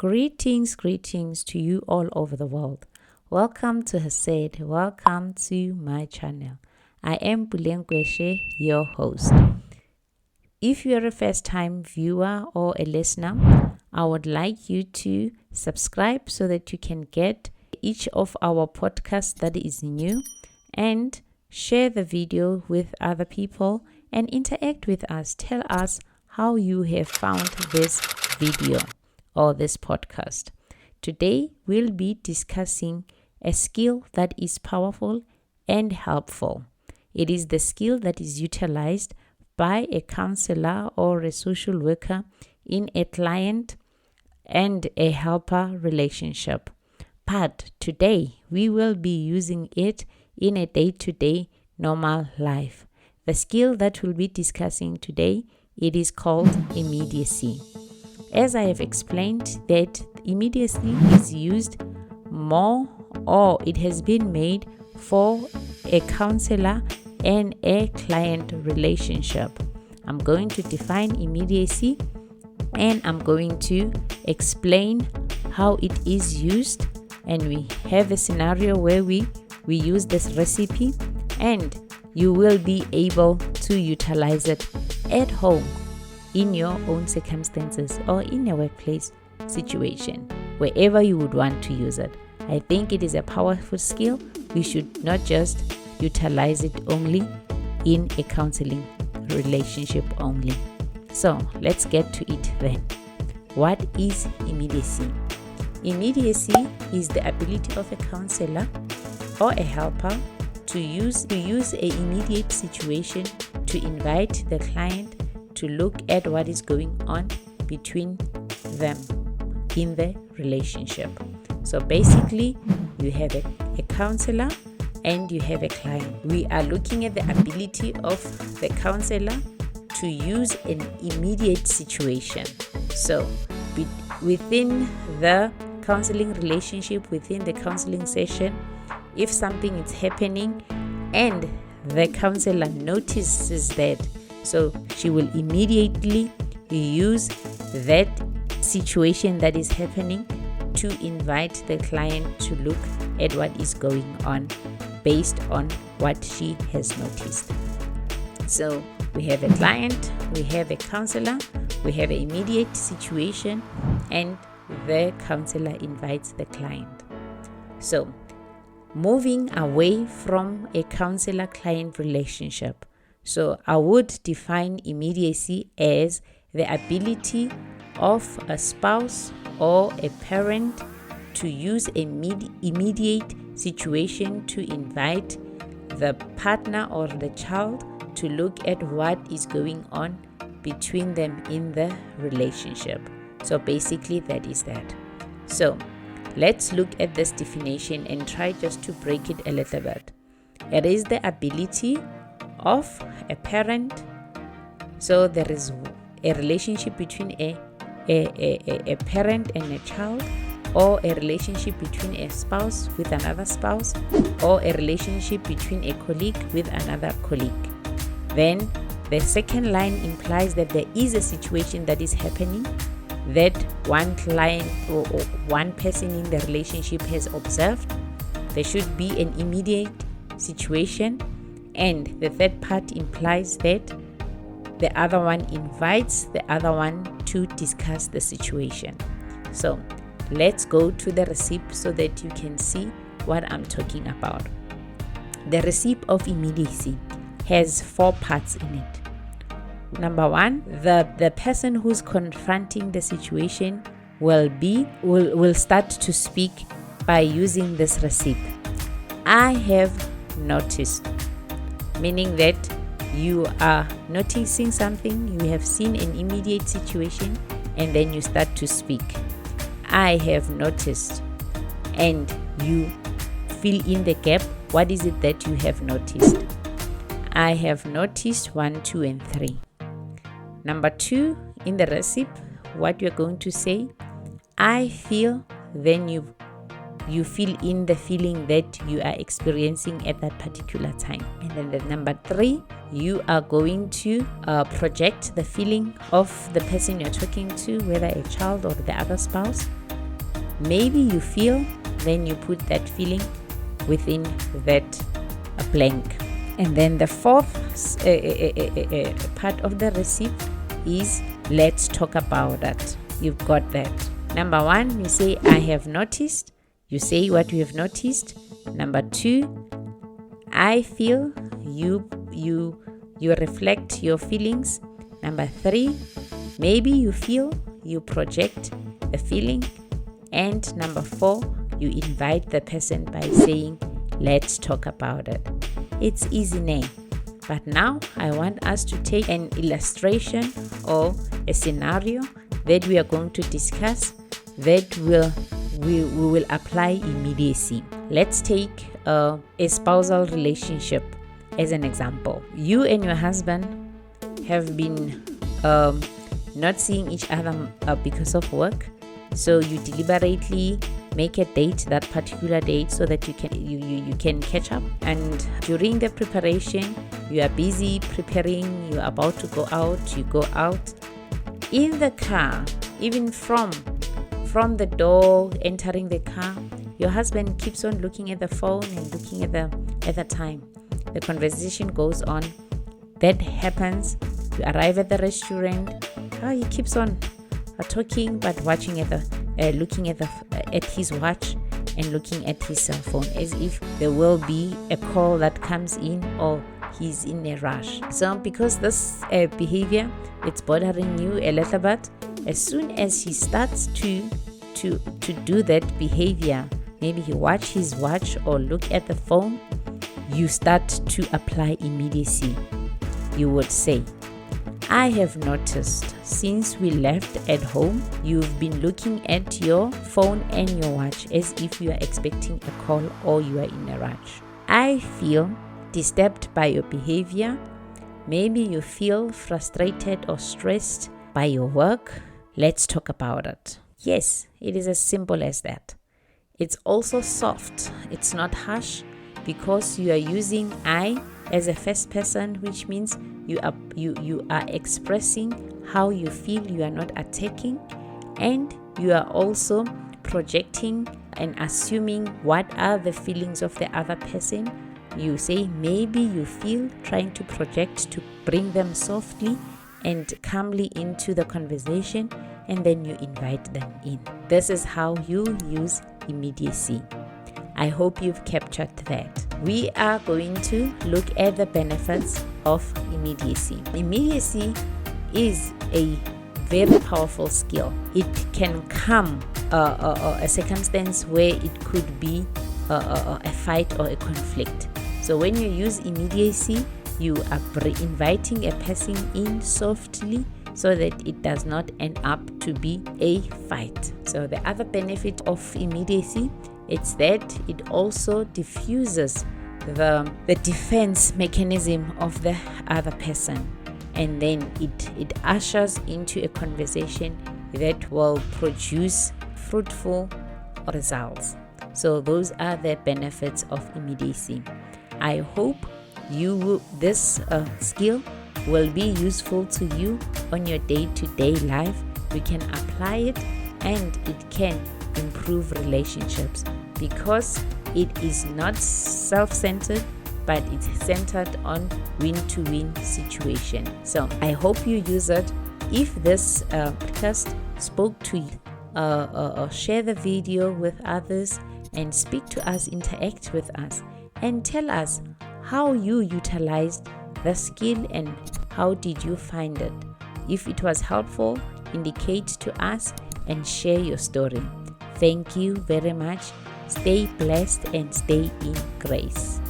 Greetings to you all over the world. Welcome to Hesed. Welcome to my channel. I am Puleng Koeshe, your host. If you are a first-time viewer or a listener, I would like you to subscribe so that you can get each of our podcasts that is new, and share the video with other people and interact with us. Tell us how you have found this video or this podcast. Today we'll be discussing a skill that is powerful and helpful. It is the skill that is utilized by a counselor or a social worker in a client and a helper relationship. But today we will be using it in a day-to-day normal life. The skill that we'll be discussing today, it is called immediacy. As I have explained, that immediacy is used more, or it has been made for a counselor and a client relationship. I'm going to define immediacy and I'm going to explain how it is used, and we have a scenario where we use this recipe, and you will be able to utilize it at home in your own circumstances or in a workplace situation, wherever you would want to use it. I think it is a powerful skill. We should not just utilize it only in a counseling relationship only. So let's get to it then. What is immediacy? Immediacy is the ability of a counselor or a helper to use an immediate situation to invite the client to look at what is going on between them in the relationship. So basically, you have a counselor and you have a client. We are looking at the ability of the counselor to use an immediate situation. So within the counseling relationship, within the counseling session, if something is happening and the counselor notices that, so she will immediately use that situation that is happening to invite the client to look at what is going on based on what she has noticed. So we have a client, we have a counselor, we have an immediate situation, and the counselor invites the client. So moving away from a counselor-client relationship. So I would define immediacy as the ability of a spouse or a parent to use an immediate situation to invite the partner or the child to look at what is going on between them in the relationship. So basically that is that. So let's look at this definition and try just to break it a little bit. It is the ability of a parent. So there is a relationship between a parent and a child, or a relationship between a spouse with another spouse, or a relationship between a colleague with another colleague. Then the second line implies that there is a situation that is happening that one client or one person in the relationship has observed. There should be an immediate situation, and the third part implies that the other one invites the other one to discuss the situation. So let's go to the recipe so that you can see what I'm talking about. The recipe of immediacy has 4 parts in it. Number 1, the person who's confronting the situation will start to speak by using this recipe. I have noticed, meaning that you are noticing something, you have seen an immediate situation, and then you start to speak. I have noticed, and you fill in the gap. What is it that you have noticed? I have noticed 1, 2, and 3. Number 2, in the recipe, what you're going to say, I feel, then you fill in the feeling that you are experiencing at that particular time. And then the number 3, you are going to project the feeling of the person you're talking to, whether a child or the other spouse, maybe you feel, then you put that feeling within that blank. And then the fourth part of the receipt is let's talk about it. You've got that. Number 1, you say I have noticed. You say what you have noticed. Number 2, I feel. You reflect your feelings. Number 3, maybe you feel. You project the feeling. And number 4, you invite the person by saying let's talk about it. It's easy name. But now I want us to take an illustration or a scenario that we are going to discuss that we will apply immediacy. Let's take a spousal relationship as an example. You and your husband have been not seeing each other because of work, so you deliberately make a date, that particular date, so that you can catch up. And during the preparation, you are busy preparing, you're about to go out, you go out. In the car, even from the door, entering the car, your husband keeps on looking at the phone and looking at the time. The conversation goes on. That happens. You arrive at the restaurant. He keeps on talking, but watching looking at his watch and looking at his cell phone, as if there will be a call that comes in or he's in a rush. So because this behavior, it's bothering you a little bit, as soon as he starts to do that behavior, maybe he watch his watch or look at the phone, you start to apply immediacy. You would say, I have noticed since we left at home, you've been looking at your phone and your watch as if you are expecting a call or you are in a rush. I feel disturbed by your behavior. Maybe you feel frustrated or stressed by your work. Let's talk about it. Yes, it is as simple as that. It's also soft. It's not harsh because you are using I as a first person, which means you are expressing how you feel. You are not attacking, and you are also projecting and assuming what are the feelings of the other person. You say maybe you feel, trying to project to bring them softly and calmly into the conversation, and then you invite them in. This is how you use immediacy. I hope you've captured that. We are going to look at the benefits of immediacy. Immediacy is a very powerful skill. It can come a circumstance where it could be a fight or a conflict. So when you use immediacy, you are inviting a person in softly so that it does not end up to be a fight. So the other benefit of immediacy, it's that it also diffuses the defense mechanism of the other person, and then it ushers into a conversation that will produce fruitful results. So those are the benefits of immediacy. I hope this skill will be useful to you on your day-to-day life. You can apply it and it can improve relationships because it is not self-centered, but it's centered on win-to-win situation. So I hope you use it. If this podcast spoke to you, share the video with others and speak to us, interact with us, and tell us how you utilized the skill and how did you find it. If it was helpful, indicate to us and share your story. Thank you very much. Stay blessed and stay in grace.